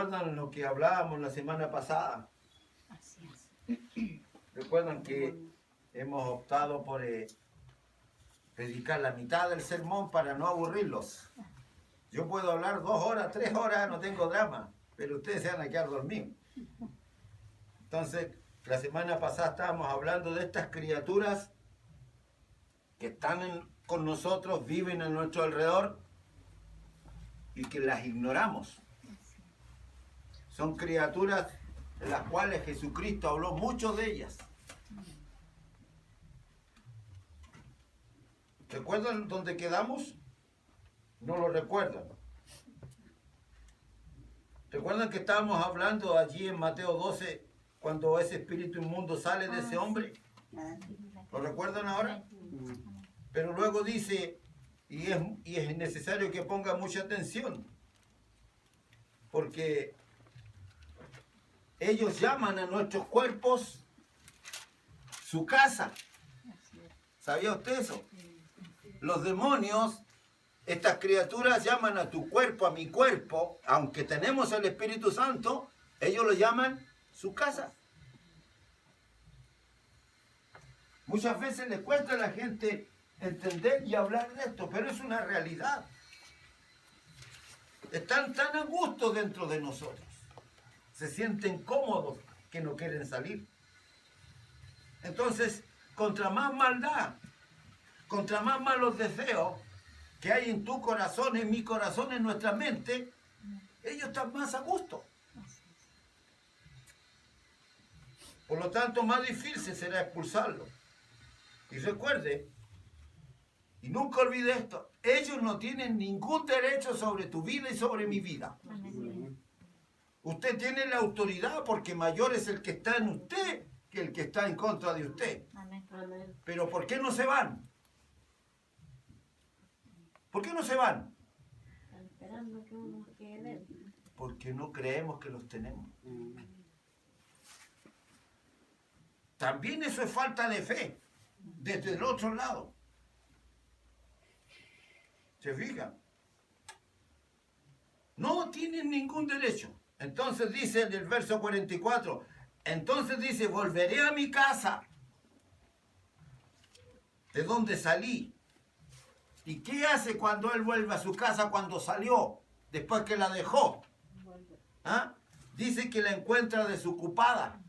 recuerdan lo que hablábamos la semana pasada? Así es. Recuerdan que hemos optado por predicar la mitad del sermón para no aburrirlos. Yo puedo hablar 2 horas, 3 horas, no tengo drama, pero ustedes se van a quedar dormidos. Entonces, la semana pasada estábamos hablando de estas criaturas que están con nosotros, viven a nuestro alrededor y que las ignoramos. Son criaturas de las cuales Jesucristo habló mucho de ellas. ¿Recuerdan dónde quedamos? No lo recuerdan. ¿Recuerdan que estábamos hablando allí en Mateo 12 cuando ese espíritu inmundo sale de ese hombre? ¿Lo recuerdan ahora? Pero luego dice, y es necesario que ponga mucha atención, porque ellos llaman a nuestros cuerpos su casa. ¿Sabía usted eso? Los demonios, estas criaturas llaman a tu cuerpo, a mi cuerpo, aunque tenemos el Espíritu Santo, ellos lo llaman su casa. Muchas veces les cuesta a la gente entender y hablar de esto, pero es una realidad. Están tan a gusto dentro de nosotros. Se sienten cómodos que no quieren salir. Entonces, contra más maldad, contra más malos deseos que hay en tu corazón, en mi corazón, en nuestra mente, ellos están más a gusto. Por lo tanto, más difícil será expulsarlos. Y recuerde, y nunca olvide esto, ellos no tienen ningún derecho sobre tu vida y sobre mi vida. Usted tiene la autoridad porque mayor es el que está en usted que el que está en contra de usted. Pero ¿por qué no se van? ¿Por qué no se van? Esperando que uno quede. Porque no creemos que los tenemos. También eso es falta de fe, desde el otro lado. ¿Se fijan? No tienen ningún derecho. Entonces dice en el verso 44, entonces dice, volveré a mi casa, de donde salí. ¿Y qué hace cuando él vuelve a su casa cuando salió, después que la dejó? ¿Ah? Dice que la encuentra desocupada,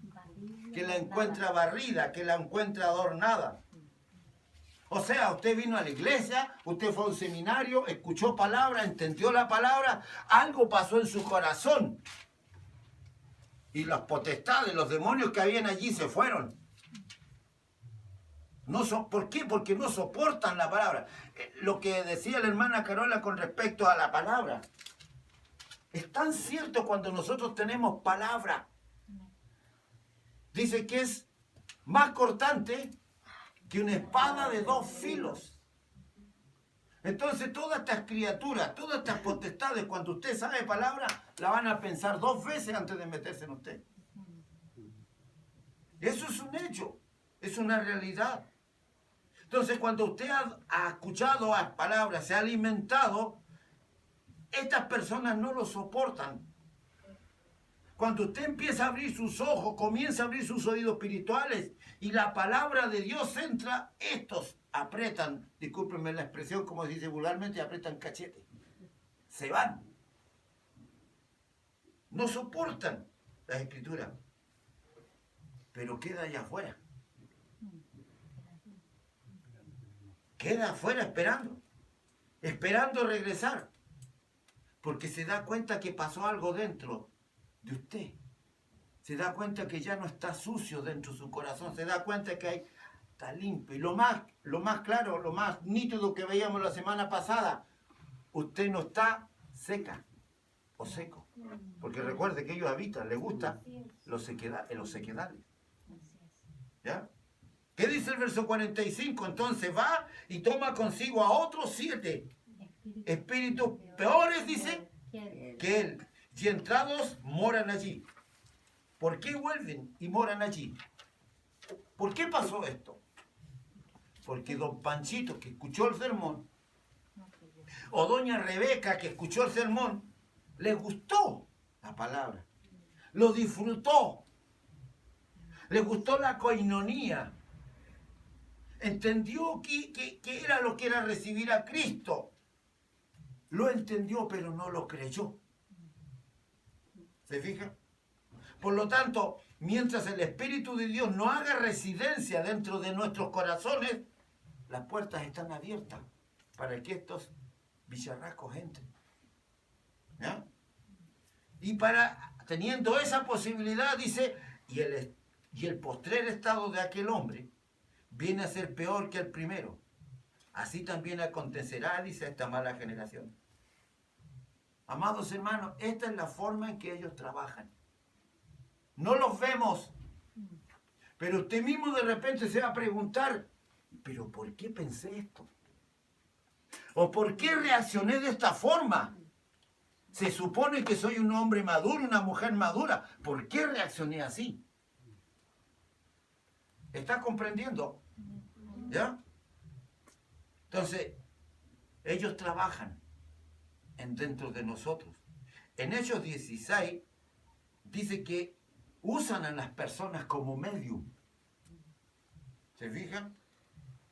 que la encuentra barrida, que la encuentra adornada. O sea, usted vino a la iglesia, usted fue a un seminario, escuchó palabra, entendió la palabra, algo pasó en su corazón. Y las potestades, los demonios que habían allí se fueron. ¿Por qué? Porque no soportan la palabra. Lo que decía la hermana Carola con respecto a la palabra. Es tan cierto cuando nosotros tenemos palabra. Dice que es más cortante que una espada de 2 filos. Entonces todas estas criaturas, todas estas potestades, cuando usted sabe palabra, la van a pensar 2 veces antes de meterse en usted. Eso es un hecho, es una realidad. Entonces cuando usted ha escuchado las palabras, se ha alimentado, estas personas no lo soportan. Cuando usted empieza a abrir sus ojos, comienza a abrir sus oídos espirituales y la palabra de Dios entra, estos apretan, discúlpenme la expresión como se dice vulgarmente, apretan cachete. Se van. No soportan las escrituras. Pero queda allá afuera. Queda afuera esperando regresar. Porque se da cuenta que pasó algo dentro de usted. Se da cuenta que ya no está sucio dentro de su corazón. Se da cuenta que está limpio. Y lo más claro, lo más nítido que veíamos la semana pasada, usted no está seca o seco. Porque recuerde que ellos habitan, les gusta los sequedales. ¿Ya? ¿Qué dice el verso 45? Entonces va y toma consigo a otros 7 espíritus peores, dice, que él. Y entrados moran allí. ¿Por qué vuelven y moran allí? ¿Por qué pasó esto? Porque don Panchito, que escuchó el sermón, o doña Rebeca, que escuchó el sermón, les gustó La palabra. Lo disfrutó. Le gustó la coinonía. Entendió que era lo que era recibir a Cristo. Lo entendió, pero no lo creyó. ¿Se fija? Por lo tanto, mientras el Espíritu de Dios no haga residencia dentro de nuestros corazones, las puertas están abiertas para que estos bicharracos entren. ¿Ya? Y teniendo esa posibilidad, dice, y el postrer estado de aquel hombre viene a ser peor que el primero. Así también acontecerá, dice, esta mala generación. Amados hermanos, esta es la forma en que ellos trabajan. No los vemos, pero usted mismo de repente se va a preguntar, ¿pero por qué pensé esto? ¿O por qué reaccioné de esta forma? Se supone que soy un hombre maduro, una mujer madura. ¿Por qué reaccioné así? ¿Está comprendiendo? ¿Ya? Entonces, ellos trabajan dentro de nosotros. En Hechos 16 dice que usan a las personas como medium. ¿Se fijan?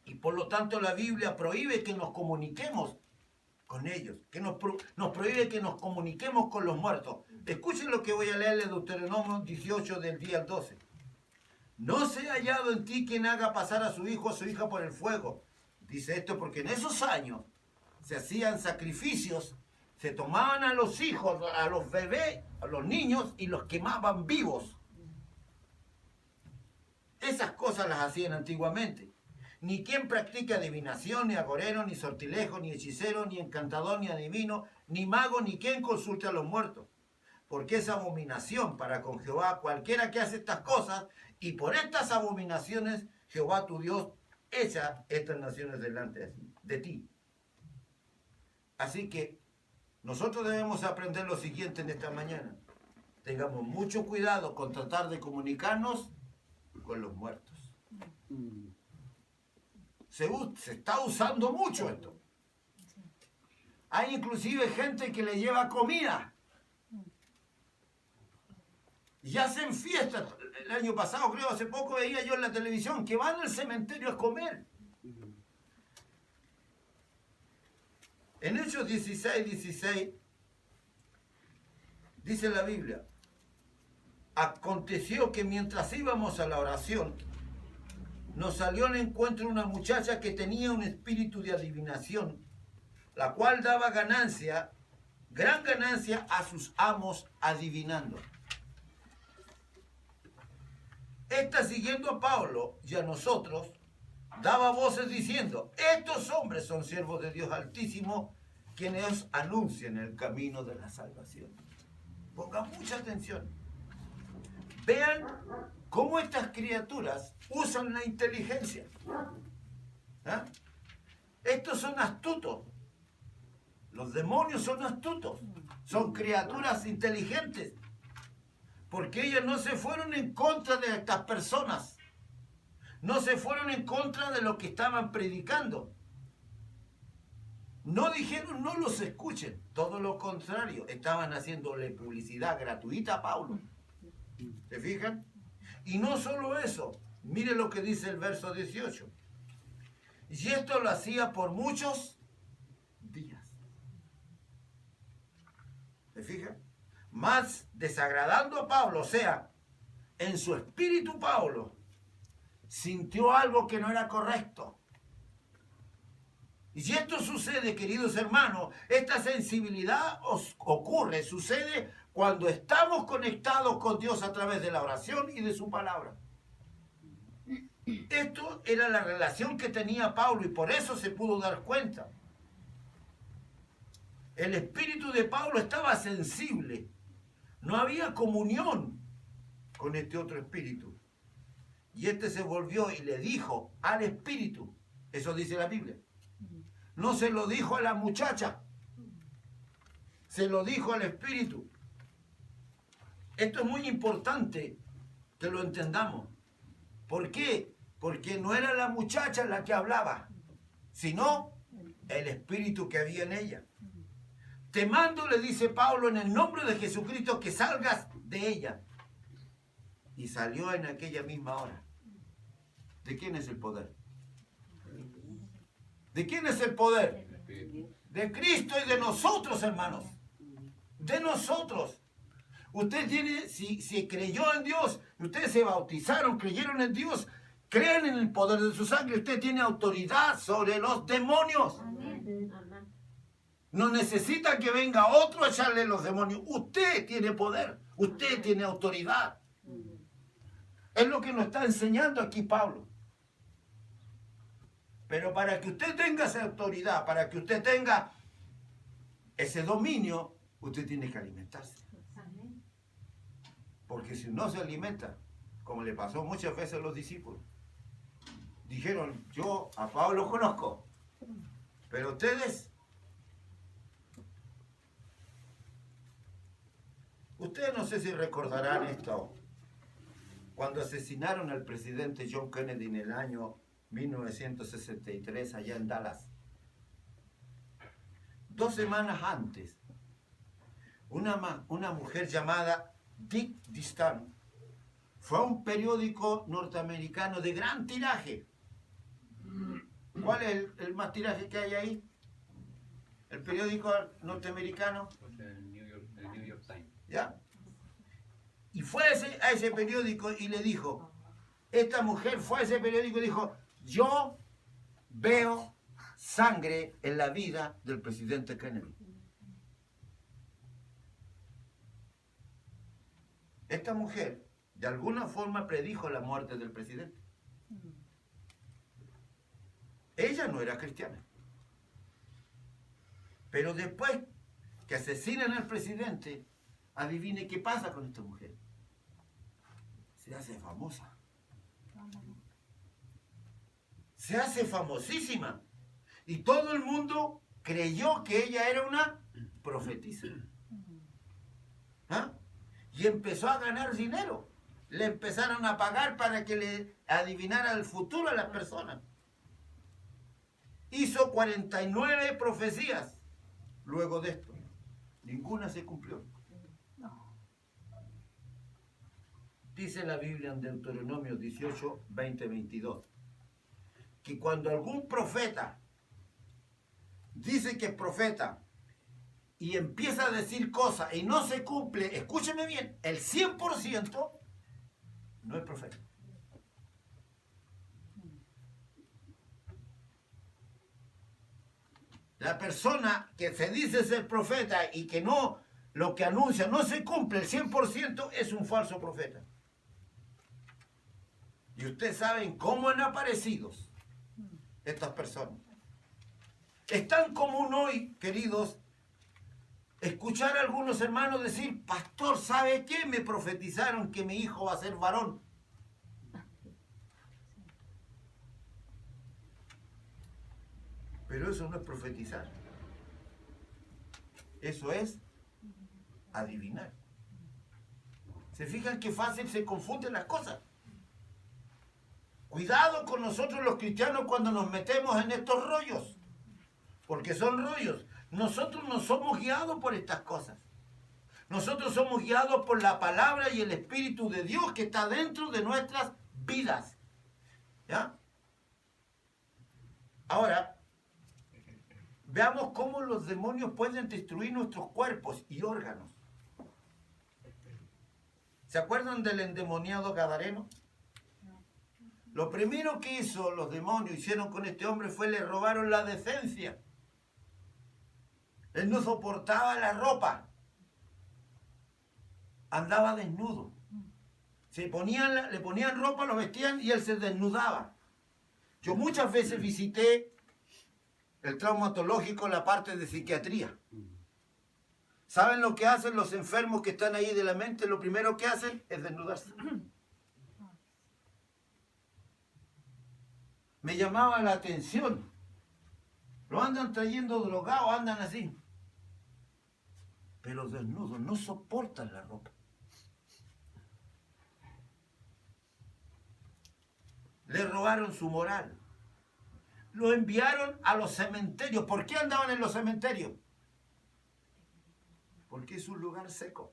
Y por lo tanto la Biblia prohíbe que nos comuniquemos con ellos, que nos prohíbe que nos comuniquemos con los muertos. Escuchen lo que voy a leer de Deuteronomio 18 del día al 12. No se ha hallado en ti quien haga pasar a su hijo o a su hija por el fuego. Dice esto porque en esos años se hacían sacrificios, se tomaban a los hijos, a los bebés, a los niños y los quemaban vivos. Esas cosas las hacían antiguamente. Ni quien practique adivinación, ni agorero, ni sortilejo, ni hechicero, ni encantador, ni adivino, ni mago, ni quien consulte a los muertos. Porque es abominación para con Jehová cualquiera que hace estas cosas, y por estas abominaciones Jehová tu Dios echa estas naciones delante de ti. Así que nosotros debemos aprender lo siguiente en esta mañana. Tengamos mucho cuidado con tratar de comunicarnos con los muertos. Se está usando mucho esto. Hay inclusive gente que le lleva comida. Y hacen fiestas. El año pasado, creo, hace poco veía yo en la televisión que van al cementerio a comer. En Hechos 16 dice la Biblia, aconteció que mientras íbamos a la oración, nos salió al encuentro una muchacha que tenía un espíritu de adivinación, la cual daba ganancia, gran ganancia a sus amos adivinando. Esta, siguiendo a Pablo y a nosotros, daba voces diciendo, estos hombres son siervos de Dios Altísimo, quienes anuncian el camino de la salvación. Pongan mucha atención. Vean cómo estas criaturas usan la inteligencia. ¿Ah? Estos son astutos. Los demonios son astutos. Son criaturas inteligentes. Porque ellos no se fueron en contra de estas personas. No se fueron en contra de lo que estaban predicando. No dijeron no los escuchen. Todo lo contrario. Estaban haciéndole publicidad gratuita a Pablo. ¿Se fijan? Y no solo eso. Mire lo que dice el verso 18. Y esto lo hacía por muchos días. ¿Se fijan? Más desagradando a Pablo, o sea, en su espíritu Pablo sintió algo que no era correcto. Y si esto sucede, queridos hermanos, esta sensibilidad sucede cuando estamos conectados con Dios a través de la oración y de su palabra. Esto era la relación que tenía Pablo y por eso se pudo dar cuenta. El espíritu de Pablo estaba sensible. No había comunión con este otro espíritu. Y este se volvió y le dijo al espíritu, eso dice la Biblia, no se lo dijo a la muchacha, se lo dijo al espíritu. Esto es muy importante que lo entendamos. ¿Por qué? Porque no era la muchacha la que hablaba, sino el espíritu que había en ella. Te mando, le dice Pablo, en el nombre de Jesucristo, que salgas de ella. Y salió en aquella misma hora. ¿De quién es el poder? ¿De quién es el poder? De Cristo y de nosotros, hermanos. De nosotros. Usted tiene, si creyó en Dios, ustedes se bautizaron, creyeron en Dios, creen en el poder de su sangre, usted tiene autoridad sobre los demonios. Amén. Amén. No necesita que venga otro a echarle los demonios. Usted tiene poder, usted tiene autoridad. Es lo que nos está enseñando aquí Pablo. Pero para que usted tenga esa autoridad, para que usted tenga ese dominio, usted tiene que alimentarse. Amén. Porque si no se alimenta, como le pasó muchas veces a los discípulos, dijeron, yo a Pablo conozco, pero ustedes no sé si recordarán esto, cuando asesinaron al presidente John Kennedy en el año 1963 allá en Dallas. 2 semanas antes, una mujer llamada Dick Distan fue a un periódico norteamericano de gran tiraje. ¿Cuál es el más tiraje que hay ahí? El periódico norteamericano. El New York Times. ¿Ya? Y fue a ese periódico y le dijo, esta mujer fue a ese periódico y dijo, yo veo sangre en la vida del presidente Kennedy. Esta mujer de alguna forma predijo la muerte del presidente. Ella no era cristiana. Pero después que asesinan al presidente, adivine qué pasa con esta mujer. Se hace famosa. Se hace famosísima. Y todo el mundo creyó que ella era una profetisa. ¿Ah? Y empezó a ganar dinero. Le empezaron a pagar para que le adivinara el futuro a las personas. Hizo 49 profecías luego de esto. Ninguna se cumplió. Dice la Biblia en Deuteronomio 18, 20, 22, que cuando algún profeta dice que es profeta y empieza a decir cosas y no se cumple, escúcheme bien, el 100% no es profeta. La persona que se dice ser profeta y que no, lo que anuncia no se cumple el 100% es un falso profeta. Y ustedes saben cómo han aparecido estas personas. Es tan común hoy, queridos, escuchar a algunos hermanos decir, pastor, ¿sabe qué? Me profetizaron que mi hijo va a ser varón. Pero eso no es profetizar. Eso es adivinar. ¿Se fijan qué fácil se confunden las cosas? Cuidado con nosotros los cristianos cuando nos metemos en estos rollos. Porque son rollos. Nosotros no somos guiados por estas cosas. Nosotros somos guiados por la palabra y el Espíritu de Dios que está dentro de nuestras vidas. ¿Ya? Ahora, veamos cómo los demonios pueden destruir nuestros cuerpos y órganos. ¿Se acuerdan del endemoniado gadareno? Lo primero que hizo los demonios, hicieron con este hombre, fue le robaron la decencia. Él no soportaba la ropa. Andaba desnudo. Le ponían ropa, lo vestían y él se desnudaba. Yo muchas veces visité el traumatológico en la parte de psiquiatría. ¿Saben lo que hacen los enfermos que están ahí de la mente? Lo primero que hacen es desnudarse. Me llamaba la atención. Lo andan trayendo drogado, andan así. Pero desnudos, no soportan la ropa. Le robaron su moral. Lo enviaron a los cementerios. ¿Por qué andaban en los cementerios? porque es un lugar seco.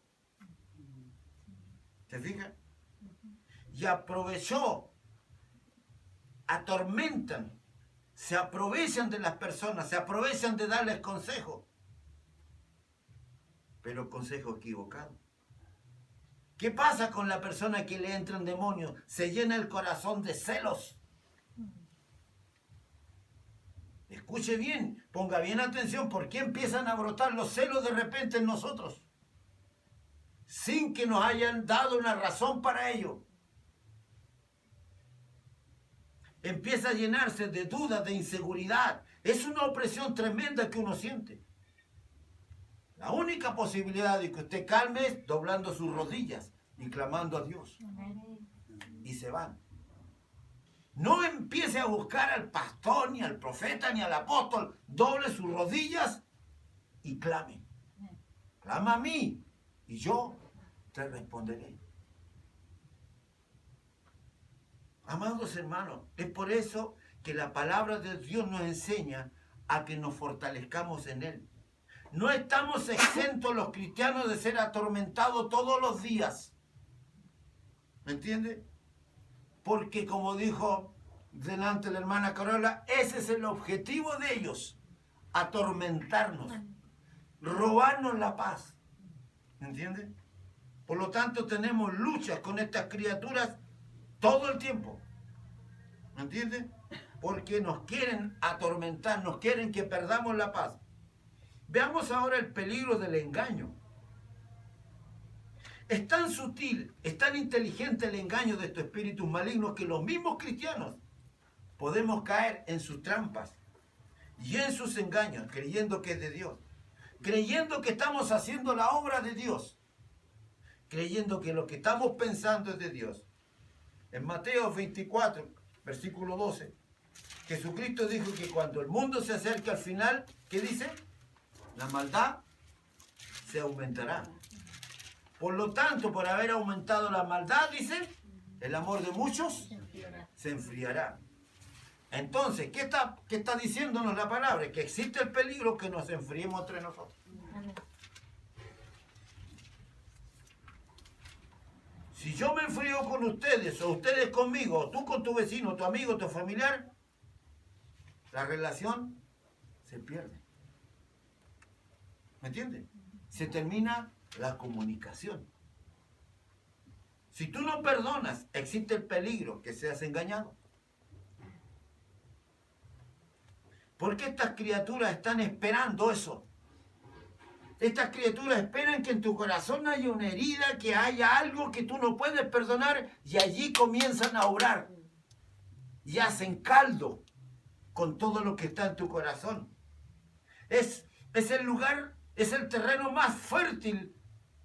¿Te fijas? Y aprovechó, atormentan, se aprovechan de las personas, se aprovechan de darles consejos, pero consejos equivocados. ¿Qué pasa con la persona que le entran demonios? Se llena el corazón de celos. Escuche bien, ponga bien atención, ¿por qué empiezan a brotar los celos de repente en nosotros? Sin que nos hayan dado una razón para ello. Empieza a llenarse de dudas, de inseguridad. Es una opresión tremenda que uno siente. La única posibilidad de que usted calme es doblando sus rodillas y clamando a Dios. Y se van. No empiece a buscar al pastor, ni al profeta, ni al apóstol. Doble sus rodillas y clame. Clama a mí y yo te responderé. Amados hermanos, es por eso que la palabra de Dios nos enseña a que nos fortalezcamos en Él. No estamos exentos los cristianos de ser atormentados todos los días. ¿Me entiende? Porque como dijo delante la hermana Carola, ese es el objetivo de ellos, atormentarnos, robarnos la paz. ¿Me entiende? Por lo tanto tenemos luchas con estas criaturas todo el tiempo. ¿Me entiende? Porque nos quieren atormentar, nos quieren que perdamos la paz. Veamos ahora el peligro del engaño. Es tan sutil, es tan inteligente el engaño de estos espíritus malignos que los mismos cristianos podemos caer en sus trampas y en sus engaños, creyendo que es de Dios, creyendo que estamos haciendo la obra de Dios, creyendo que lo que estamos pensando es de Dios. En Mateo 24, versículo 12, Jesucristo dijo que cuando el mundo se acerque al final, ¿qué dice? La maldad se aumentará. Por lo tanto, por haber aumentado la maldad, dice, el amor de muchos se enfriará. Entonces, ¿qué está diciéndonos la palabra? Que existe el peligro que nos enfriemos entre nosotros. Si yo me enfrío con ustedes, o ustedes conmigo, o tú con tu vecino, tu amigo, tu familiar, la relación se pierde. ¿Me entiendes? Se termina la comunicación. Si tú no perdonas, existe el peligro que seas engañado. Porque estas criaturas están esperando eso. Estas criaturas esperan que en tu corazón haya una herida, que haya algo que tú no puedes perdonar, y allí comienzan a orar. Y hacen caldo con todo lo que está en tu corazón. Es el lugar, es el terreno más fértil,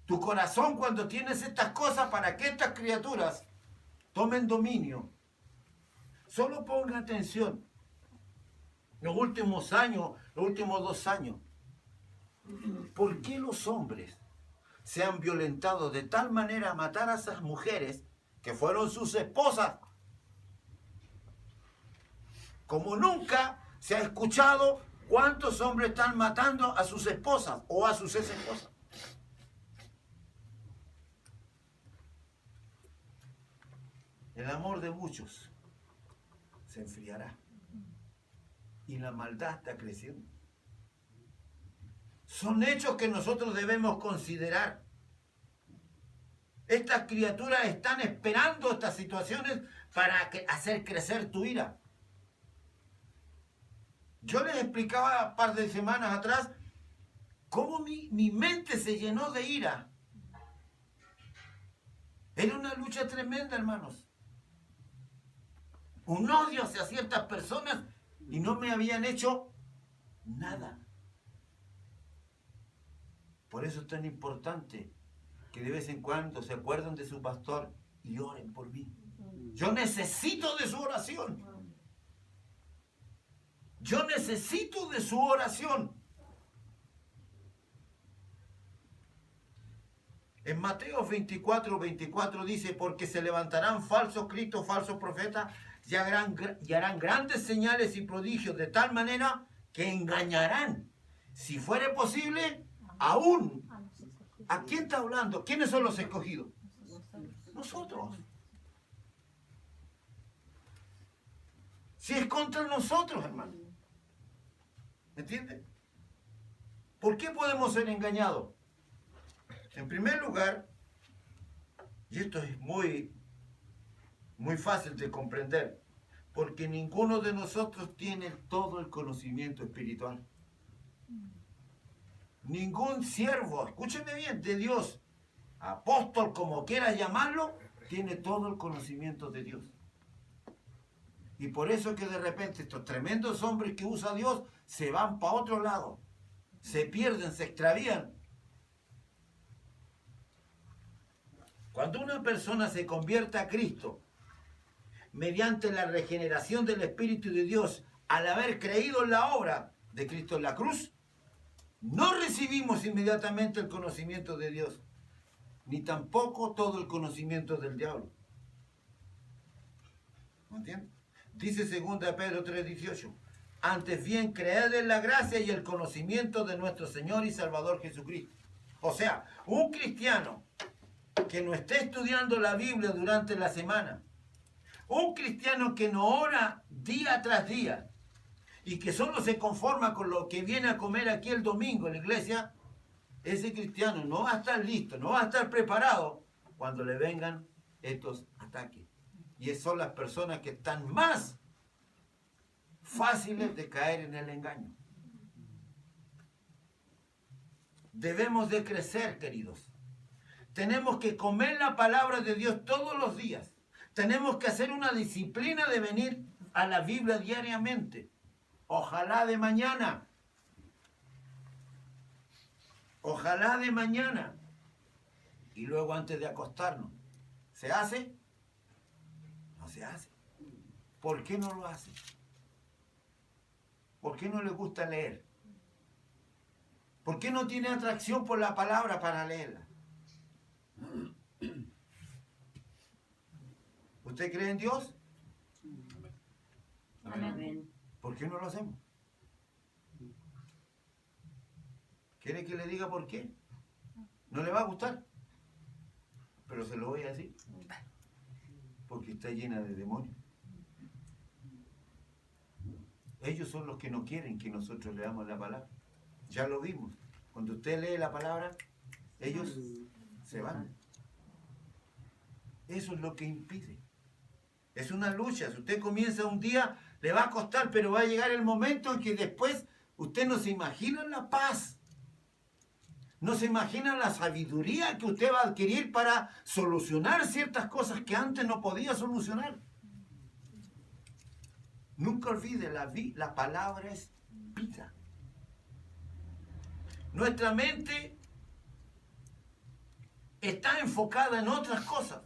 tu corazón, cuando tienes estas cosas, para que estas criaturas tomen dominio. Solo ponga atención. Los últimos años, los últimos 2 años, ¿por qué los hombres se han violentado de tal manera a matar a esas mujeres que fueron sus esposas? Como nunca se ha escuchado cuántos hombres están matando a sus esposas o a sus ex-esposas. El amor de muchos se enfriará y la maldad está creciendo. Son hechos que nosotros debemos considerar. Estas criaturas están esperando estas situaciones para hacer crecer tu ira. Yo les explicaba un par de semanas atrás cómo mi mente se llenó de ira. Era una lucha tremenda, hermanos. Un odio hacia ciertas personas y no me habían hecho nada. Por eso es tan importante que de vez en cuando se acuerden de su pastor y oren por mí. Yo necesito de su oración. Yo necesito de su oración. En Mateo 24, 24 dice, porque se levantarán falsos cristos, falsos profetas, y harán grandes señales y prodigios, de tal manera que engañarán, si fuere posible, aún ¿A quién está hablando? ¿Quiénes son los escogidos? Nosotros. Nosotros. Si es contra nosotros, hermano. ¿Entiendes? ¿Por qué podemos ser engañados? En primer lugar, y esto es muy fácil de comprender, porque ninguno de nosotros tiene todo el conocimiento espiritual. Ningún siervo, escúcheme bien, de Dios, apóstol, como quieras llamarlo, tiene todo el conocimiento de Dios. Y por eso es que de repente estos tremendos hombres que usa Dios se van para otro lado, se pierden, se extravían. Cuando una persona se convierte a Cristo mediante la regeneración del Espíritu de Dios, al haber creído en la obra de Cristo en la cruz, no recibimos inmediatamente el conocimiento de Dios, ni tampoco todo el conocimiento del diablo. ¿Me entiendes? Dice 2 Pedro 3:18, antes bien creed en la gracia y el conocimiento de nuestro Señor y Salvador Jesucristo. O sea, un cristiano que no esté estudiando la Biblia durante la semana, un cristiano que no ora día tras día y que solo se conforma con lo que viene a comer aquí el domingo en la iglesia, ese cristiano no va a estar listo, no va a estar preparado cuando le vengan estos ataques. Y son las personas que están más fáciles de caer en el engaño. Debemos de crecer, queridos. Tenemos que comer la palabra de Dios todos los días. Tenemos que hacer una disciplina de venir a la Biblia diariamente. Ojalá de mañana. Ojalá de mañana. Y luego antes de acostarnos. ¿Se hace? No se hace. ¿Por qué no lo hace? ¿Por qué no le gusta leer? ¿Por qué no tiene atracción por la palabra para leerla? ¿Usted cree en Dios? Amén. ¿Por qué no lo hacemos? ¿Quiere que le diga por qué? No le va a gustar, pero se lo voy a decir. Porque está llena de demonios. Ellos son los que no quieren que nosotros leamos la palabra. Ya lo vimos. Cuando usted lee la palabra, ellos se van. Eso es lo que impide. Es una lucha. Si usted comienza un día, le va a costar, pero va a llegar el momento en que después usted no se imagina la paz. No se imagina la sabiduría que usted va a adquirir para solucionar ciertas cosas que antes no podía solucionar. Nunca olvide, la palabra es vida. Nuestra mente está enfocada en otras cosas.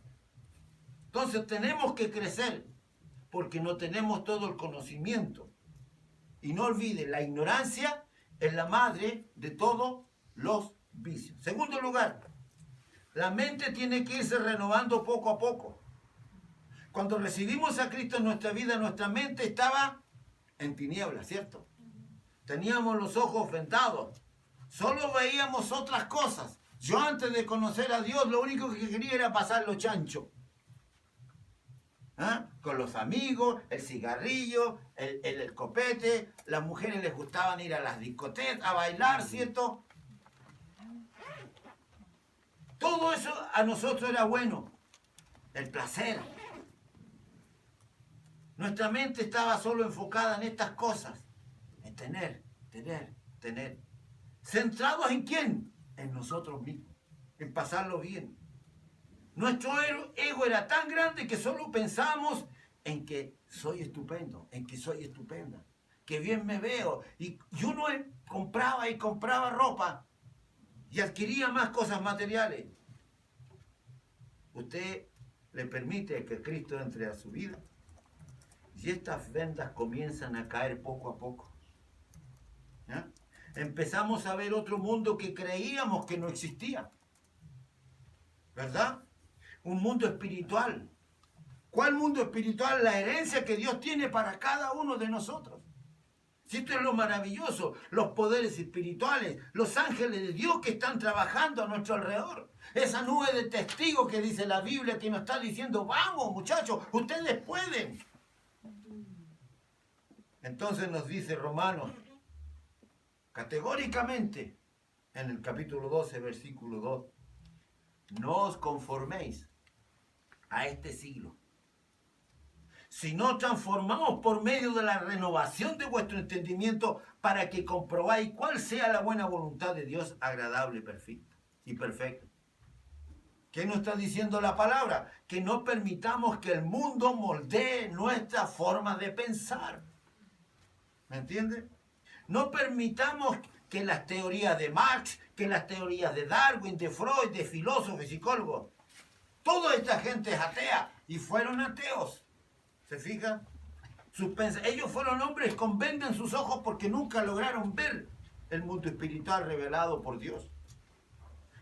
Entonces tenemos que crecer porque no tenemos todo el conocimiento. Y no olvide, la ignorancia es la madre de todos los vicios. Segundo lugar, la mente tiene que irse renovando poco a poco. Cuando recibimos a Cristo en nuestra vida, nuestra mente estaba en tinieblas, ¿cierto? Teníamos los ojos vendados. Solo veíamos otras cosas. Yo antes de conocer a Dios, lo único que quería era pasarlo chancho. ¿Ah? Con los amigos, el cigarrillo, el escopete. Las mujeres les gustaban ir a las discotecas, a bailar, ¿cierto? Todo eso a nosotros era bueno. El placer. Nuestra mente estaba solo enfocada en estas cosas. En tener. ¿Centrados en quién? En nosotros mismos. En pasarlo bien. Nuestro ego era tan grande que solo pensábamos en que soy estupendo, en que soy estupenda, que bien me veo. Y uno compraba ropa y adquiría más cosas materiales. Usted le permite que Cristo entre a su vida y estas vendas comienzan a caer poco a poco. ¿Ya? Empezamos a ver otro mundo que creíamos que no existía. ¿Verdad? Un mundo espiritual. ¿Cuál mundo espiritual? La herencia que Dios tiene para cada uno de nosotros. Si esto es lo maravilloso, los poderes espirituales, los ángeles de Dios que están trabajando a nuestro alrededor. Esa nube de testigos que dice la Biblia que nos está diciendo, vamos muchachos, ustedes pueden. Entonces nos dice Romanos, categóricamente, en el capítulo 12, versículo 2, no os conforméis a este siglo, sino transformaos por medio de la renovación de vuestro entendimiento para que comprobáis cuál sea la buena voluntad de Dios agradable y perfecta. ¿Qué nos está diciendo la palabra? Que no permitamos que el mundo moldee nuestra forma de pensar. ¿Me entiende? No permitamos que las teorías de Marx, que las teorías de Darwin, de Freud, de filósofos y psicólogos, toda esta gente es atea y fueron ateos. ¿Se fijan? Ellos fueron hombres con venda en sus ojos porque nunca lograron ver el mundo espiritual revelado por Dios.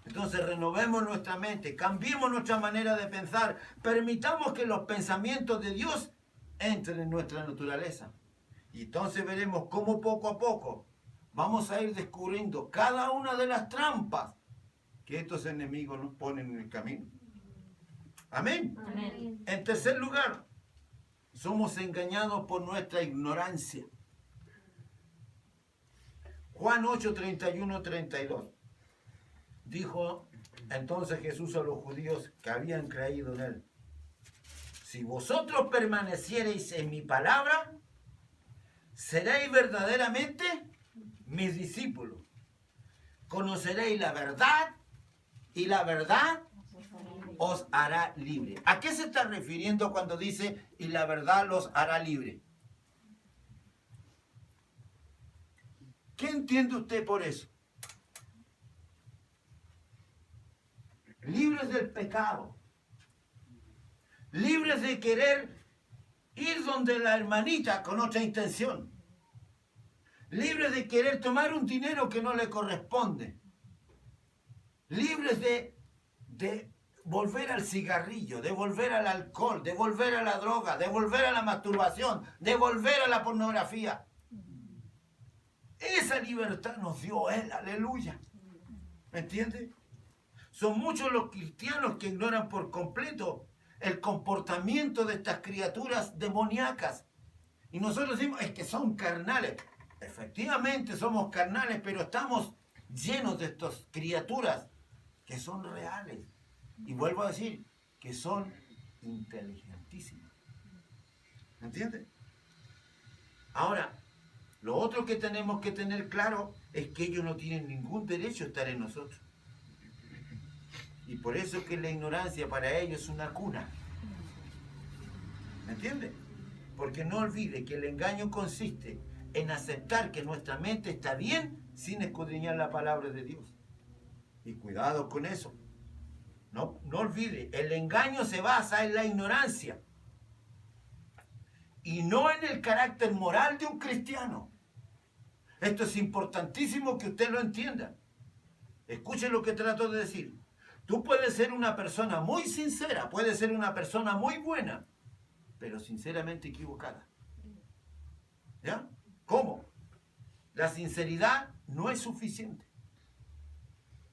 Entonces renovemos nuestra mente, cambiemos nuestra manera de pensar, permitamos que los pensamientos de Dios entren en nuestra naturaleza. Y entonces veremos cómo poco a poco vamos a ir descubriendo cada una de las trampas que estos enemigos nos ponen en el camino. Amén. Amén. En tercer lugar, somos engañados por nuestra ignorancia. Juan 8, 31, 32. Dijo entonces Jesús a los judíos que habían creído en él: si vosotros permaneciereis en mi palabra, seréis verdaderamente mis discípulos. Conoceréis la verdad y la verdad os hará libre. ¿A qué se está refiriendo cuando dice y la verdad los hará libre? ¿Qué entiende usted por eso? Libres del pecado, libres de querer ir donde la hermanita con otra intención, libres de querer tomar un dinero que no le corresponde, libres de volver al cigarrillo, de volver al alcohol, de volver a la droga, de volver a la masturbación, de volver a la pornografía. Esa libertad nos dio Él, aleluya. ¿Me entiende? Son muchos los cristianos que ignoran por completo el comportamiento de estas criaturas demoníacas. Y nosotros decimos, es que son carnales. Efectivamente somos carnales, pero estamos llenos de estas criaturas que son reales. Y vuelvo a decir, que son inteligentísimas. ¿Me entiende? Ahora, lo otro que tenemos que tener claro es que ellos no tienen ningún derecho a estar en nosotros. Y por eso es que la ignorancia para ellos es una cuna. ¿Me entiende? Porque no olvide que el engaño consiste en aceptar que nuestra mente está bien sin escudriñar la palabra de Dios. Y cuidado con eso. No olvide, el engaño se basa en la ignorancia y no en el carácter moral de un cristiano. Esto es importantísimo que usted lo entienda. Escuche lo que trato de decir. Tú puedes ser una persona muy sincera, puedes ser una persona muy buena, pero sinceramente equivocada. ¿Ya? ¿Cómo? La sinceridad no es suficiente.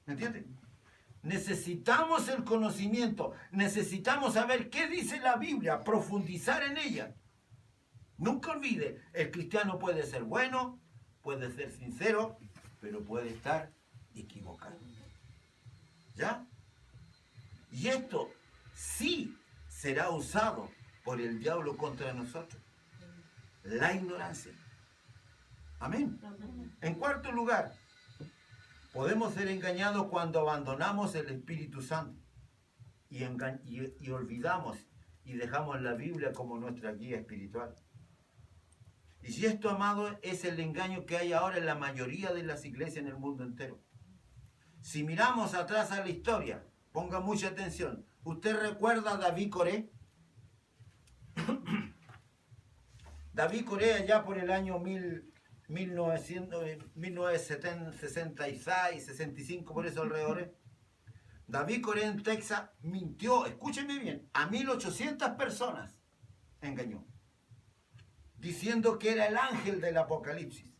¿Me entiendes? Necesitamos el conocimiento, necesitamos saber qué dice la Biblia, profundizar en ella. Nunca olvide, el cristiano puede ser bueno, puede ser sincero, pero puede estar equivocado. ¿Ya? Y esto sí será usado por el diablo contra nosotros. La ignorancia. Amén. En cuarto lugar, podemos ser engañados cuando abandonamos el Espíritu Santo y olvidamos y dejamos la Biblia como nuestra guía espiritual. Y si esto, amado, es el engaño que hay ahora en la mayoría de las iglesias en el mundo entero. Si miramos atrás a la historia, ponga mucha atención. ¿Usted recuerda a David Coré? David Coré allá por el año 1966, 65, por eso alrededor. David Coré en Texas mintió, escúcheme bien, a 1.800 personas engañó. diciendo que era el ángel del Apocalipsis.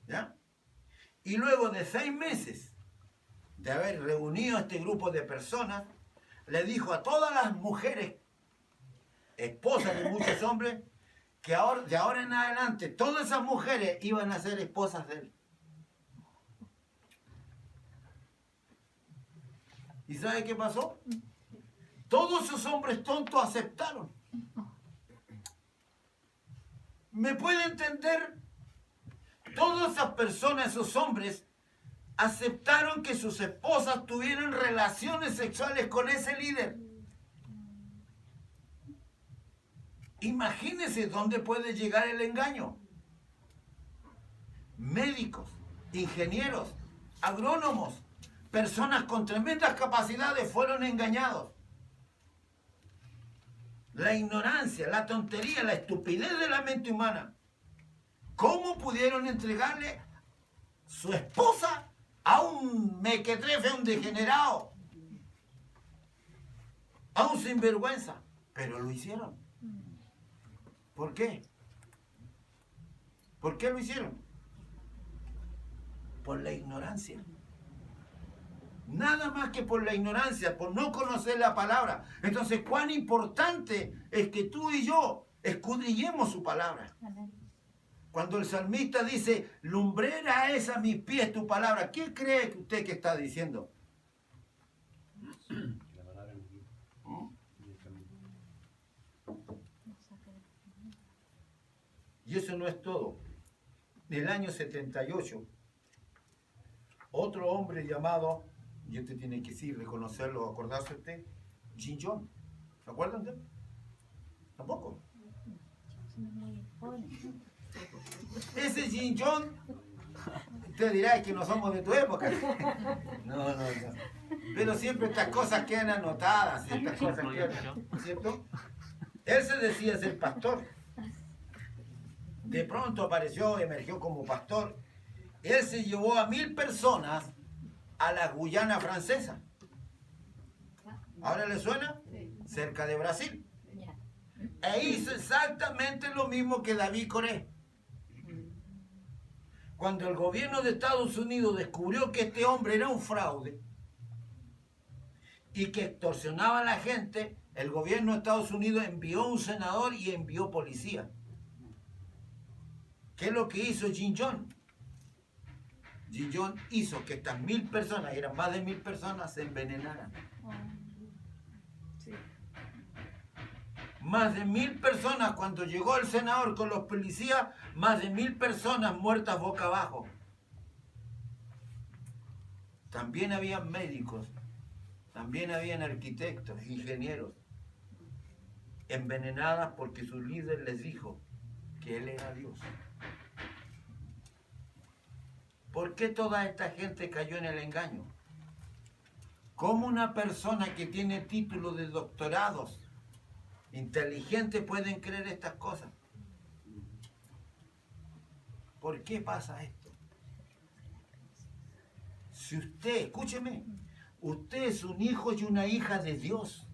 ¿Ya? Y luego de 6 meses de haber reunido a este grupo de personas, le dijo a todas las mujeres, esposas de muchos hombres, que ahora, de ahora en adelante todas esas mujeres iban a ser esposas de él. ¿Y sabe qué pasó? Todos esos hombres tontos aceptaron. ¿Me puede entender? Todas esas personas, esos hombres, aceptaron que sus esposas tuvieran relaciones sexuales con ese líder. Imagínense dónde puede llegar el engaño. Médicos, ingenieros, agrónomos, personas con tremendas capacidades fueron engañados. La ignorancia, la tontería, la estupidez de la mente humana. ¿Cómo pudieron entregarle su esposa a un mequetrefe, a un degenerado, a un sinvergüenza? Pero lo hicieron. ¿Por qué? ¿Por qué lo hicieron? Por la ignorancia. Nada más que por la ignorancia, por no conocer la palabra. Entonces, cuán importante es que tú y yo escudriñemos su palabra. Cuando el salmista dice, lumbrera es a mis pies tu palabra, ¿qué cree usted que está diciendo? La palabra nos guía. Y el camino. Y eso no es todo. En el año 78, otro hombre llamado, y usted tiene que sí reconocerlo, acordarse usted, Jim Jones. ¿Se acuerdan de él? ¿Tampoco? Ese Jim Jones, usted dirá que no somos de tu época. No. Pero siempre estas cosas quedan anotadas, estas cosas quedan, ¿cierto? Él se decía ser pastor. De pronto apareció, emergió como pastor. Él se llevó a 1000 personas a la Guyana francesa. ¿Ahora le suena? Cerca de Brasil. E hizo exactamente lo mismo que David Coré. Cuando el gobierno de Estados Unidos descubrió que este hombre era un fraude y que extorsionaba a la gente, el gobierno de Estados Unidos envió un senador y envió policía. ¿Qué es lo que hizo Jim Jones? Jim Jones hizo que estas 1000 personas, eran más de 1000 personas, se envenenaran. Más de 1000 personas, cuando llegó el senador con los policías, más de 1000 personas muertas boca abajo. También habían médicos, también habían arquitectos, ingenieros, envenenadas porque su líder les dijo que él era Dios. ¿Por qué toda esta gente cayó en el engaño? ¿Cómo una persona que tiene título de doctorados, inteligente, pueden creer estas cosas? ¿Por qué pasa esto? Si usted, escúcheme, usted es un hijo y una hija de Dios.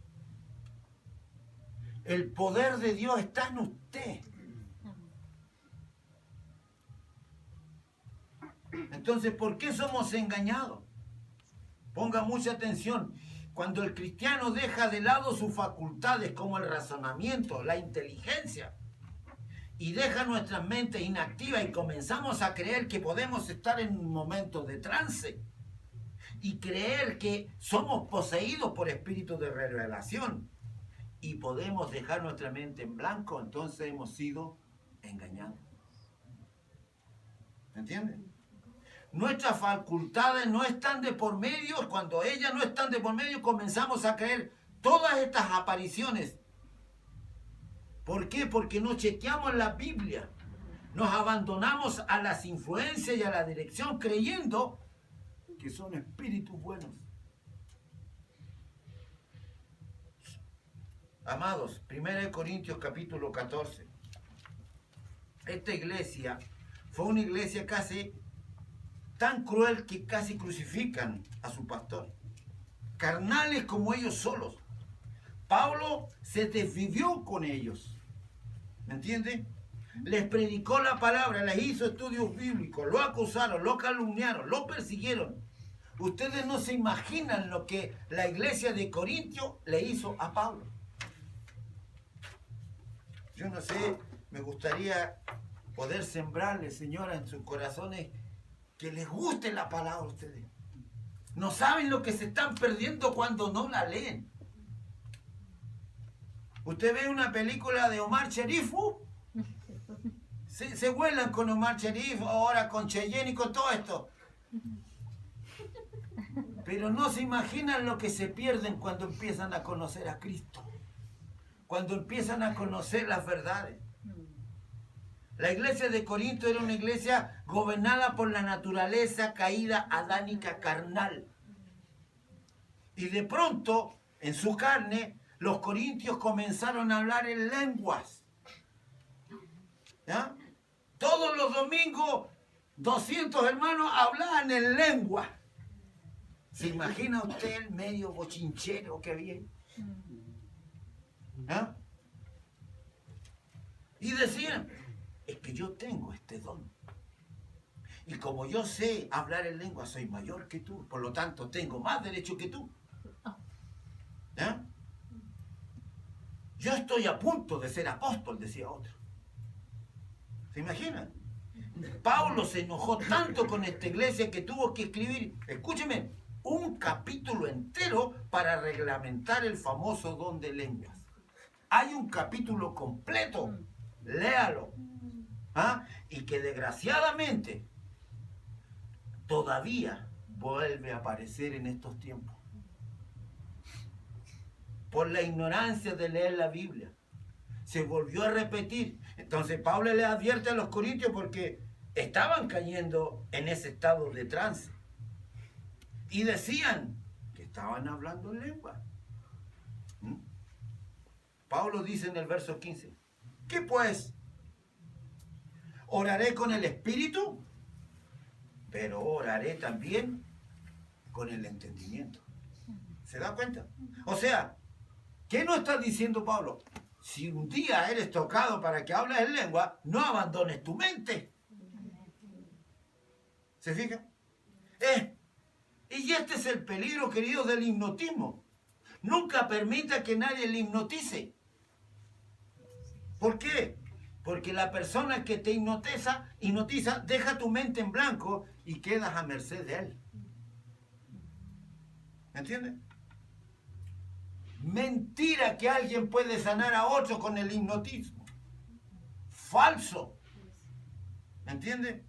El poder de Dios está en usted. Entonces, ¿por qué somos engañados? Ponga mucha atención. Cuando el cristiano deja de lado sus facultades como el razonamiento, la inteligencia, y deja nuestras mentes inactivas y comenzamos a creer que podemos estar en un momento de trance y creer que somos poseídos por espíritus de revelación y podemos dejar nuestra mente en blanco, entonces hemos sido engañados. ¿Me entienden? Nuestras facultades no están de por medio. Cuando ellas no están de por medio, comenzamos a creer todas estas apariciones. ¿Por qué? Porque no chequeamos la Biblia. Nos abandonamos a las influencias y a la dirección creyendo que son espíritus buenos. Amados, 1 Corintios capítulo 14. Esta iglesia fue una iglesia casi tan cruel que casi crucifican a su pastor. Carnales como ellos solos. Pablo se desvivió con ellos. ¿Me entiende? Les predicó la palabra, les hizo estudios bíblicos, lo acusaron, lo calumniaron, lo persiguieron. Ustedes no se imaginan lo que la iglesia de Corintio le hizo a Pablo. Yo no sé, me gustaría poder sembrarle, señora, en sus corazones que les guste la palabra a ustedes. No saben lo que se están perdiendo cuando no la leen. Usted ve una película de Omar Sharif, se vuelan con Omar Sharif, ahora con Cheyenne y con todo esto. Pero no se imaginan lo que se pierden cuando empiezan a conocer a Cristo. Cuando empiezan a conocer las verdades. La iglesia de Corinto era una iglesia gobernada por la naturaleza caída adánica carnal. Y de pronto, en su carne, los corintios comenzaron a hablar en lenguas. ¿Ya? Todos los domingos, 200 hermanos hablaban en lengua. ¿Se imagina usted el medio bochinchero que había? ¿Ah? Y decían, es que yo tengo este don. Y como yo sé hablar en lengua, soy mayor que tú, por lo tanto tengo más derecho que tú. ¿Ah? Yo estoy a punto de ser apóstol, decía otro. ¿Se imaginan? Pablo se enojó tanto con esta iglesia que tuvo que escribir, escúcheme, un capítulo entero para reglamentar el famoso don de lenguas. Hay un capítulo completo, léalo. ¿Ah? Y que desgraciadamente todavía vuelve a aparecer en estos tiempos. Por la ignorancia de leer la Biblia. Se volvió a repetir. Entonces Pablo le advierte a los corintios porque estaban cayendo en ese estado de trance. Y decían que estaban hablando en lengua. Pablo dice en el verso 15, ¿qué pues? Oraré con el espíritu, pero oraré también con el entendimiento. ¿Se da cuenta? O sea, ¿qué nos está diciendo Pablo? Si un día eres tocado para que hables en lengua, no abandones tu mente. ¿Se fija? Y este es el peligro, queridos, del hipnotismo. Nunca permita que nadie le hipnotice. ¿Por qué? Porque la persona que te hipnotiza, deja tu mente en blanco y quedas a merced de él. ¿Me entiendes? Mentira que alguien puede sanar a otro con el hipnotismo. Falso. ¿Me entiendes?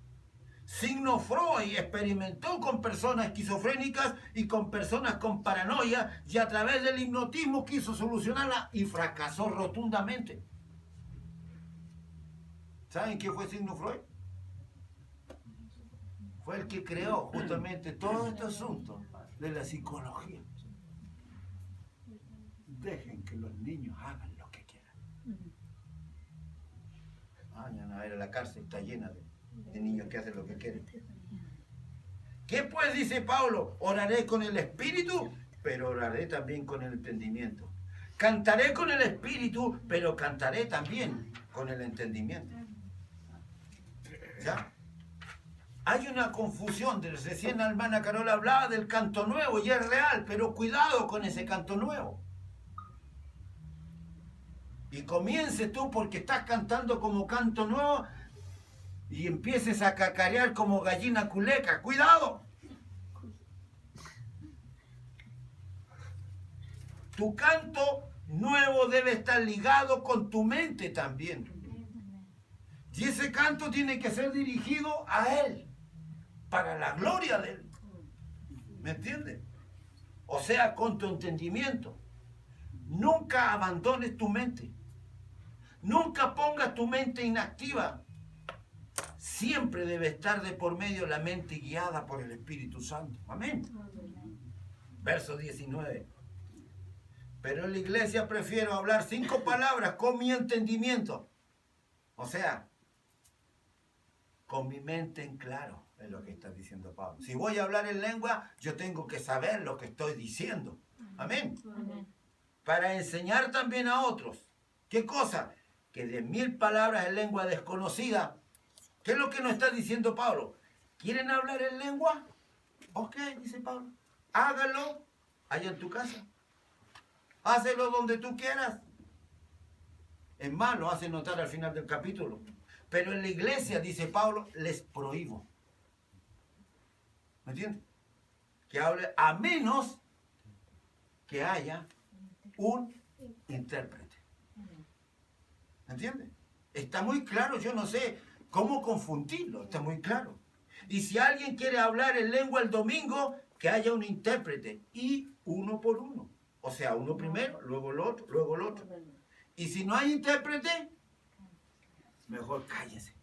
Sigmund Freud experimentó con personas esquizofrénicas y con personas con paranoia y a través del hipnotismo quiso solucionarla y fracasó rotundamente. ¿Saben quién fue Sigmund Freud? Fue el que creó justamente todo este asunto de la psicología. Dejen que los niños hagan lo que quieran. Vayan a ver, a la cárcel está llena de niños que hacen lo que quieren. ¿Qué pues dice Pablo? Oraré con el espíritu, pero oraré también con el entendimiento. Cantaré con el espíritu, pero cantaré también con el entendimiento. ¿Ya? Hay una confusión. Recién la hermana Carola hablaba del canto nuevo y es real, pero cuidado con ese canto nuevo. Y comiences tú porque estás cantando como canto nuevo y empieces a cacarear como gallina culeca. ¡Cuidado! Tu canto nuevo debe estar ligado con tu mente también. Y ese canto tiene que ser dirigido a Él, para la gloria de Él. ¿Me entiendes? O sea, con tu entendimiento. Nunca abandones tu mente. Nunca pongas tu mente inactiva. Siempre debe estar de por medio la mente guiada por el Espíritu Santo. Amén. Verso 19. Pero en la iglesia prefiero hablar 5 palabras con mi entendimiento. O sea, con mi mente en claro, es lo que está diciendo Pablo. Si voy a hablar en lengua, yo tengo que saber lo que estoy diciendo. Amén. Para enseñar también a otros. ¿Qué cosa? que 10.000 palabras en lengua desconocida. ¿Qué es lo que nos está diciendo Pablo? ¿Quieren hablar en lengua? Ok, dice Pablo. Hágalo allá en tu casa. Hácelo donde tú quieras. Es más, lo hace notar al final del capítulo. Pero en la iglesia, dice Pablo, les prohíbo. ¿Me entiendes? Que hable a menos que haya un intérprete. ¿Me entiendes? Está muy claro, yo no sé cómo confundirlo, está muy claro. Y si alguien quiere hablar en lengua el domingo, que haya un intérprete y uno por uno. O sea, uno primero, luego el otro, luego el otro. Y si no hay intérprete, mejor cállese.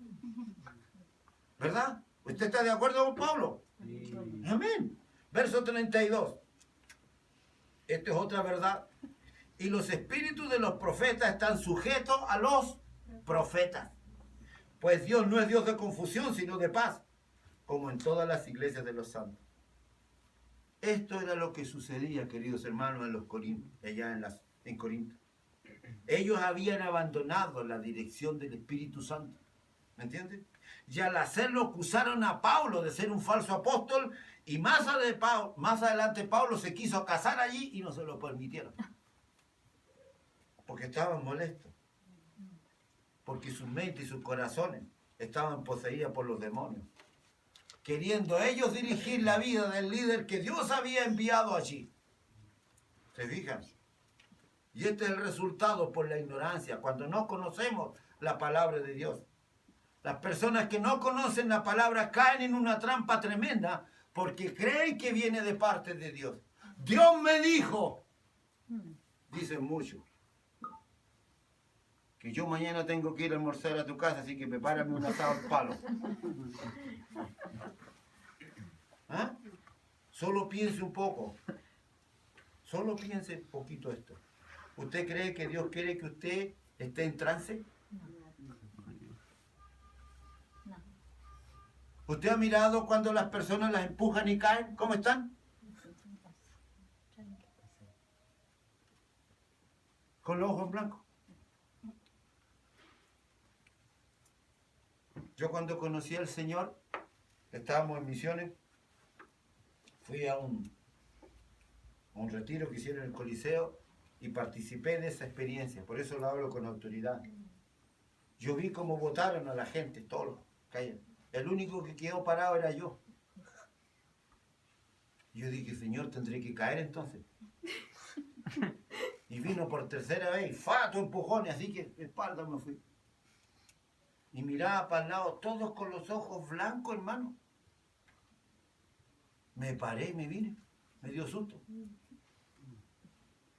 ¿Verdad? ¿Usted está de acuerdo con Pablo? Sí. Amén. Verso 32. Esto es otra verdad. Y los espíritus de los profetas están sujetos a los profetas. Pues Dios no es Dios de confusión, sino de paz, como en todas las iglesias de los santos. Esto era lo que sucedía, queridos hermanos, en los Corintios, allá en Corinto. Ellos habían abandonado la dirección del Espíritu Santo. ¿Me entiendes? Y al hacerlo acusaron a Pablo de ser un falso apóstol y más adelante Pablo se quiso casar allí y no se lo permitieron. Porque estaban molestos. Porque sus mentes y sus corazones estaban poseídas por los demonios. Queriendo ellos dirigir la vida del líder que Dios había enviado allí. ¿Se fijan? Y este es el resultado por la ignorancia, cuando no conocemos la palabra de Dios. Las personas que no conocen la palabra caen en una trampa tremenda porque creen que viene de parte de Dios. Dios me dijo, dicen muchos, que yo mañana tengo que ir a almorzar a tu casa, así que prepárame un asado al palo. ¿Ah? Solo piense un poco. Solo piense un poquito esto. ¿Usted cree que Dios quiere que usted esté en trance? ¿Usted ha mirado cuando las personas las empujan y caen? ¿Cómo están? Con los ojos blancos. Yo cuando conocí al Señor, estábamos en misiones, fui a un retiro que hicieron en el Coliseo y participé de esa experiencia, por eso lo hablo con autoridad. Yo vi cómo votaron a la gente, todos caían. El único que quedó parado era yo. Yo dije, Señor, tendré que caer entonces. Y vino por tercera vez, y fato empujones, así que de espalda me fui. Y miraba para el lado, todos con los ojos blancos, hermano. Me paré y me vine. Me dio susto.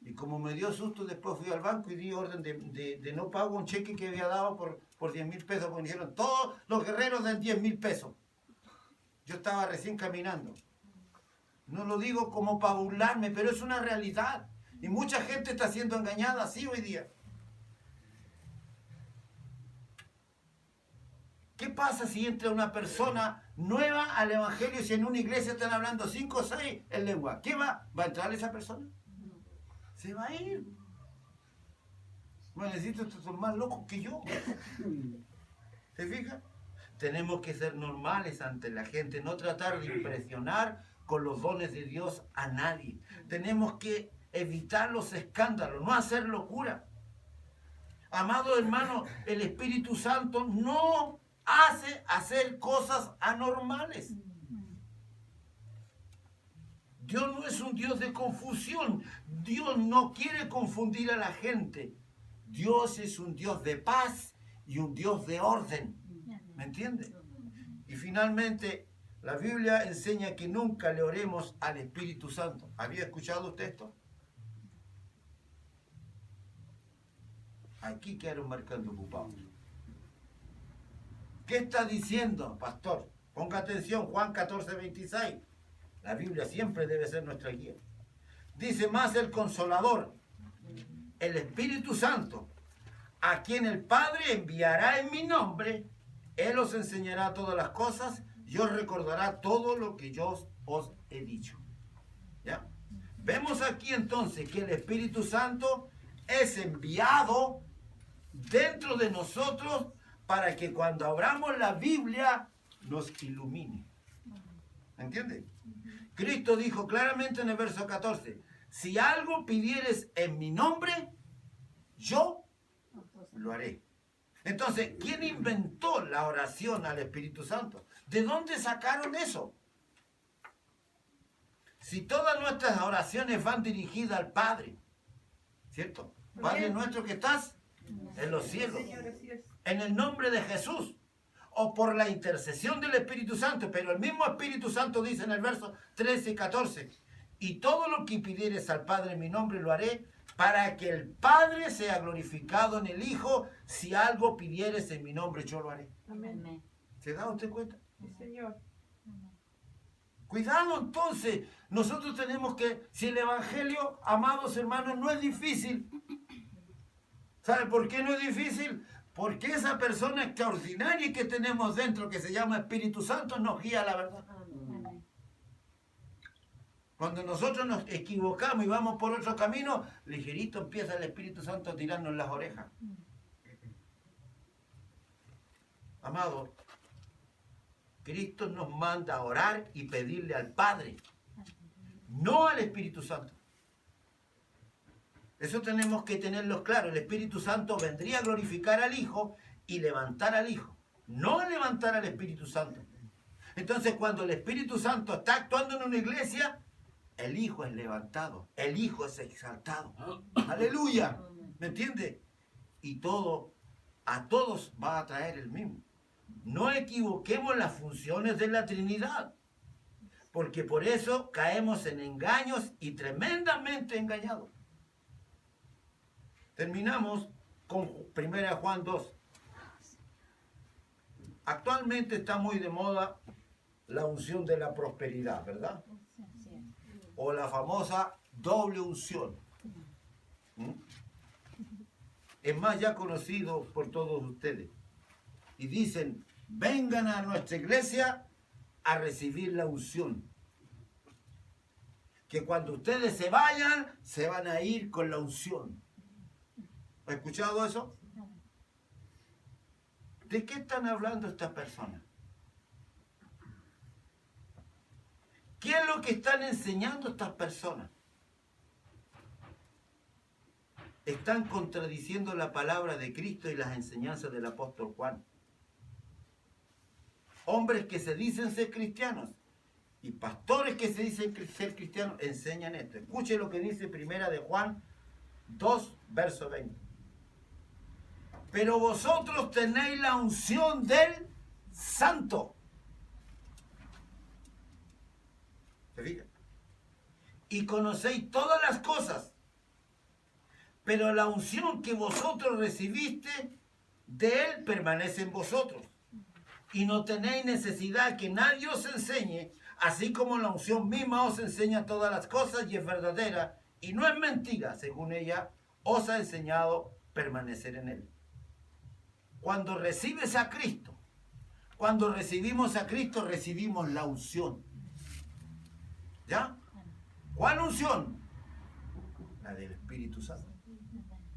Y como me dio susto, después fui al banco y di orden de no pago un cheque que había dado por 10.000 pesos. Porque me dijeron, todos los guerreros den 10.000 pesos. Yo estaba recién caminando. No lo digo como para burlarme, pero es una realidad. Y mucha gente está siendo engañada así hoy día. ¿Qué pasa si entra una persona nueva al evangelio y si en una iglesia están hablando 5 o 6 en lengua? ¿Qué va? ¿Va a entrar esa persona? Se va a ir. Bueno, necesito, estos son más locos que yo. ¿Se fijan? Tenemos que ser normales ante la gente, no tratar de impresionar con los dones de Dios a nadie. Tenemos que evitar los escándalos, no hacer locura. Amado hermano, el Espíritu Santo no hace hacer cosas anormales. Dios no es un Dios de confusión. Dios no quiere confundir a la gente. Dios es un Dios de paz y un Dios de orden. ¿Me entiende? Y finalmente, la Biblia enseña que nunca le oremos al Espíritu Santo. ¿Había escuchado usted esto? Aquí quedaron marcando ocupados. ¿Qué está diciendo, pastor? Ponga atención, Juan 14:26. La Biblia siempre debe ser nuestra guía. Dice más el Consolador, el Espíritu Santo, a quien el Padre enviará en mi nombre. Él os enseñará todas las cosas y os recordará todo lo que yo os he dicho. ¿Ya? Vemos aquí entonces que el Espíritu Santo es enviado dentro de nosotros para que cuando abramos la Biblia nos ilumine. ¿Entiendes? Cristo dijo claramente en el verso 14, si algo pidieres en mi nombre, yo lo haré. Entonces, ¿quién inventó la oración al Espíritu Santo? ¿De dónde sacaron eso? Si todas nuestras oraciones van dirigidas al Padre, ¿cierto? Padre nuestro que estás en los cielos, en el nombre de Jesús, o por la intercesión del Espíritu Santo, pero el mismo Espíritu Santo dice en el verso 13 y 14, y todo lo que pidieres al Padre en mi nombre lo haré, para que el Padre sea glorificado en el Hijo. Si algo pidieres en mi nombre, yo lo haré. Amén. ¿Se da usted cuenta? Sí, Señor. Cuidado entonces, nosotros tenemos que, si el Evangelio, amados hermanos, no es difícil. ¿Sabe por qué no es difícil? Porque esa persona extraordinaria que tenemos dentro, que se llama Espíritu Santo, nos guía a la verdad. Amén. Cuando nosotros nos equivocamos y vamos por otro camino, ligerito empieza el Espíritu Santo a tirarnos las orejas. Amado, Cristo nos manda a orar y pedirle al Padre, no al Espíritu Santo. Eso tenemos que tenerlo claro. El Espíritu Santo vendría a glorificar al Hijo y levantar al Hijo, no a levantar al Espíritu Santo. Entonces, cuando el Espíritu Santo está actuando en una iglesia, el Hijo es levantado, el Hijo es exaltado. ¡Aleluya! ¿Me entiende? Y todo, a todos va a traer el mismo. No equivoquemos las funciones de la Trinidad, porque por eso caemos en engaños y tremendamente engañados. Terminamos con 1 Juan 2. Actualmente está muy de moda la unción de la prosperidad, ¿verdad? Así es. O la famosa doble unción. ¿Mm? Es más, ya conocido por todos ustedes. Y dicen, vengan a nuestra iglesia a recibir la unción. Que cuando ustedes se vayan, se van a ir con la unción. ¿Ha escuchado eso? ¿De qué están hablando estas personas? ¿Qué es lo que están enseñando estas personas? Están contradiciendo la palabra de Cristo y las enseñanzas del apóstol Juan. Hombres que se dicen ser cristianos y pastores que se dicen ser cristianos enseñan esto. Escuche lo que dice 1 de Juan 2, verso 20. Pero vosotros tenéis la unción del Santo. ¿Se fijan? Y conocéis todas las cosas. Pero la unción que vosotros recibiste de Él permanece en vosotros. Y no tenéis necesidad que nadie os enseñe, así como la unción misma os enseña todas las cosas y es verdadera y no es mentira, según ella os ha enseñado permanecer en Él. Cuando recibes a Cristo, cuando recibimos a Cristo, recibimos la unción. ¿Ya? ¿Cuál unción? La del Espíritu Santo.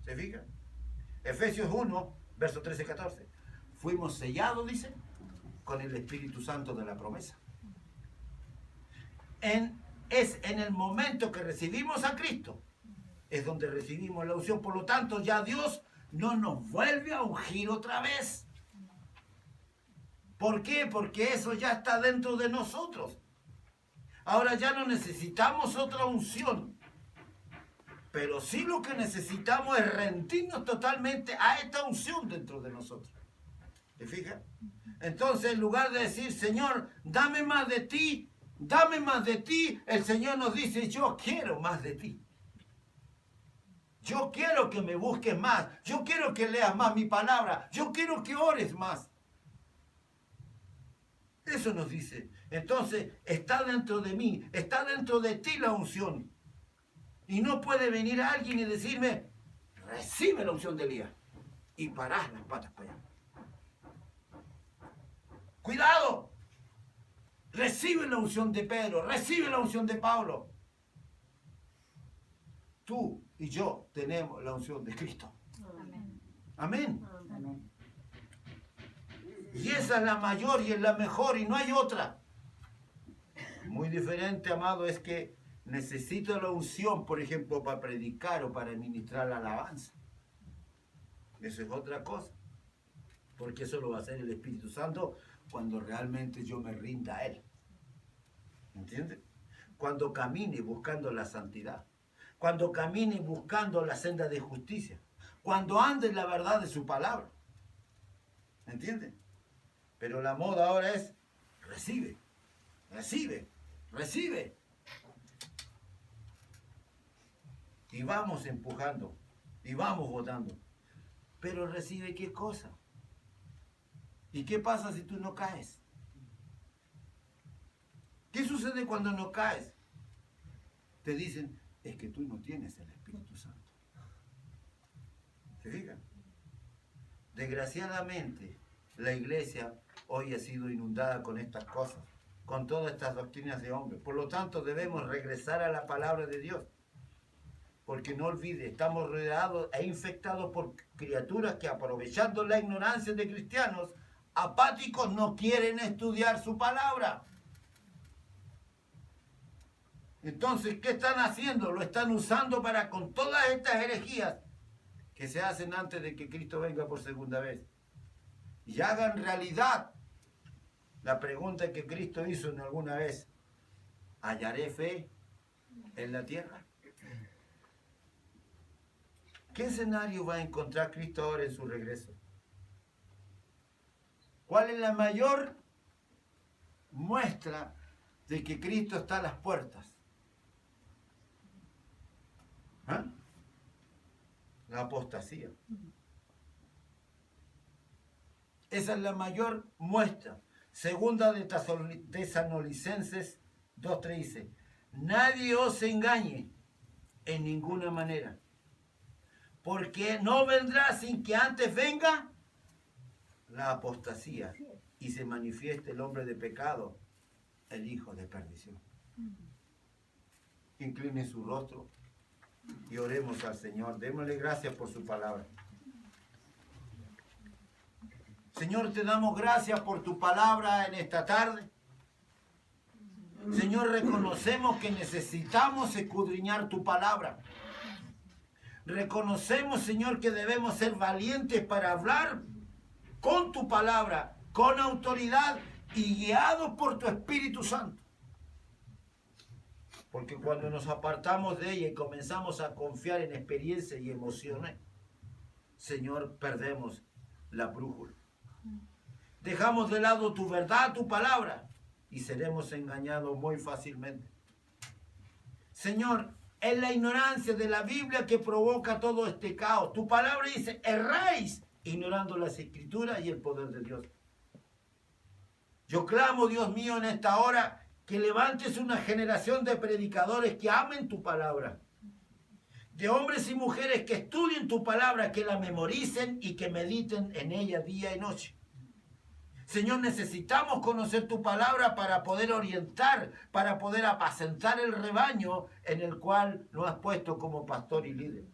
¿Se fijan? Efesios 1, verso 13 y 14. Fuimos sellados, dice, con el Espíritu Santo de la promesa. Es en el momento que recibimos a Cristo, es donde recibimos la unción. Por lo tanto, ya Dios no nos vuelve a ungir otra vez. ¿Por qué? Porque eso ya está dentro de nosotros. Ahora ya no necesitamos otra unción. Pero sí lo que necesitamos es rendirnos totalmente a esta unción dentro de nosotros. ¿Te fijas? Entonces, en lugar de decir, Señor, dame más de ti, el Señor nos dice, yo quiero más de ti. Yo quiero que me busques más. Yo quiero que leas más mi palabra. Yo quiero que ores más. Eso nos dice. Entonces, está dentro de mí, está dentro de ti la unción. Y no puede venir alguien y decirme, recibe la unción de Elías. Y parás las patas para allá. ¡Cuidado! Recibe la unción de Pedro, recibe la unción de Pablo. Tú y yo tenemos la unción de Cristo. Amén. Amén. Amén. Y esa es la mayor y es la mejor y no hay otra. Muy diferente, amado, es que necesito la unción, por ejemplo, para predicar o para ministrar la alabanza. Eso es otra cosa. Porque eso lo va a hacer el Espíritu Santo cuando realmente yo me rinda a Él. ¿Entiendes? Cuando camine buscando la santidad. Cuando camine buscando la senda de justicia. Cuando ande en la verdad de su palabra. ¿Entiendes? Pero la moda ahora es recibe, recibe, recibe. Y vamos empujando. Y vamos votando. Pero recibe ¿qué cosa? ¿Y qué pasa si tú no caes? ¿Qué sucede cuando no caes? Te dicen, es que tú no tienes el Espíritu Santo. ¿Se fijan? Desgraciadamente, la iglesia hoy ha sido inundada con estas cosas, con todas estas doctrinas de hombres. Por lo tanto, debemos regresar a la palabra de Dios. Porque no olvide, estamos rodeados e infectados por criaturas que, aprovechando la ignorancia de cristianos apáticos, no quieren estudiar su palabra. Entonces, ¿qué están haciendo? Lo están usando para con todas estas herejías que se hacen antes de que Cristo venga por segunda vez. Y hagan realidad la pregunta que Cristo hizo en alguna vez. ¿Hallaré fe en la tierra? ¿Qué escenario va a encontrar Cristo ahora en su regreso? ¿Cuál es la mayor muestra de que Cristo está a las puertas? ¿Ah? La apostasía. Esa es la mayor muestra. Segunda de Tesalonicenses 2:3 dice, nadie os engañe en ninguna manera, porque no vendrá sin que antes venga la apostasía y se manifieste el hombre de pecado, el hijo de perdición. Incline su rostro y oremos al Señor. Démosle gracias por su palabra. Señor, te damos gracias por tu palabra en esta tarde. Señor, reconocemos que necesitamos escudriñar tu palabra. Reconocemos, Señor, que debemos ser valientes para hablar con tu palabra, con autoridad y guiados por tu Espíritu Santo. Porque cuando nos apartamos de ella y comenzamos a confiar en experiencias y emociones, Señor, perdemos la brújula. Dejamos de lado tu verdad, tu palabra, y seremos engañados muy fácilmente. Señor, es la ignorancia de la Biblia que provoca todo este caos. Tu palabra dice, erráis, ignorando las Escrituras y el poder de Dios. Yo clamo, Dios mío, en esta hora, que levantes una generación de predicadores que amen tu palabra. De hombres y mujeres que estudien tu palabra, que la memoricen y que mediten en ella día y noche. Señor, necesitamos conocer tu palabra para poder orientar, para poder apacentar el rebaño en el cual nos has puesto como pastor y líder.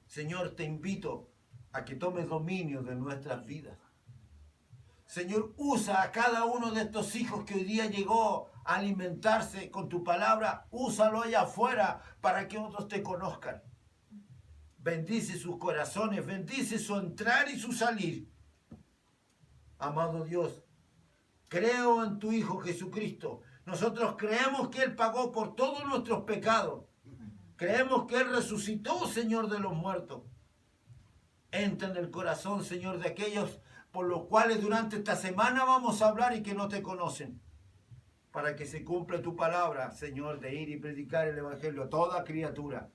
Señor, te invito a que tomes dominio de nuestras vidas. Señor, usa a cada uno de estos hijos que hoy día llegó a alimentarse con tu palabra, úsalo allá afuera para que otros te conozcan. Bendice sus corazones, bendice su entrar y su salir. Amado Dios, creo en tu Hijo Jesucristo. Nosotros creemos que Él pagó por todos nuestros pecados. Creemos que Él resucitó, Señor, de los muertos. Entra en el corazón, Señor, de aquellos por los cuales durante esta semana vamos a hablar y que no te conocen. Para que se cumpla tu palabra, Señor, de ir y predicar el Evangelio a toda criatura.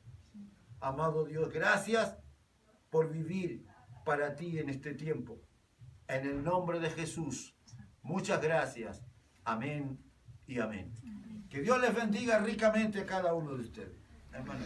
Amado Dios, gracias por vivir para ti en este tiempo. En el nombre de Jesús, muchas gracias. Amén y amén. Que Dios les bendiga ricamente a cada uno de ustedes. Hermano.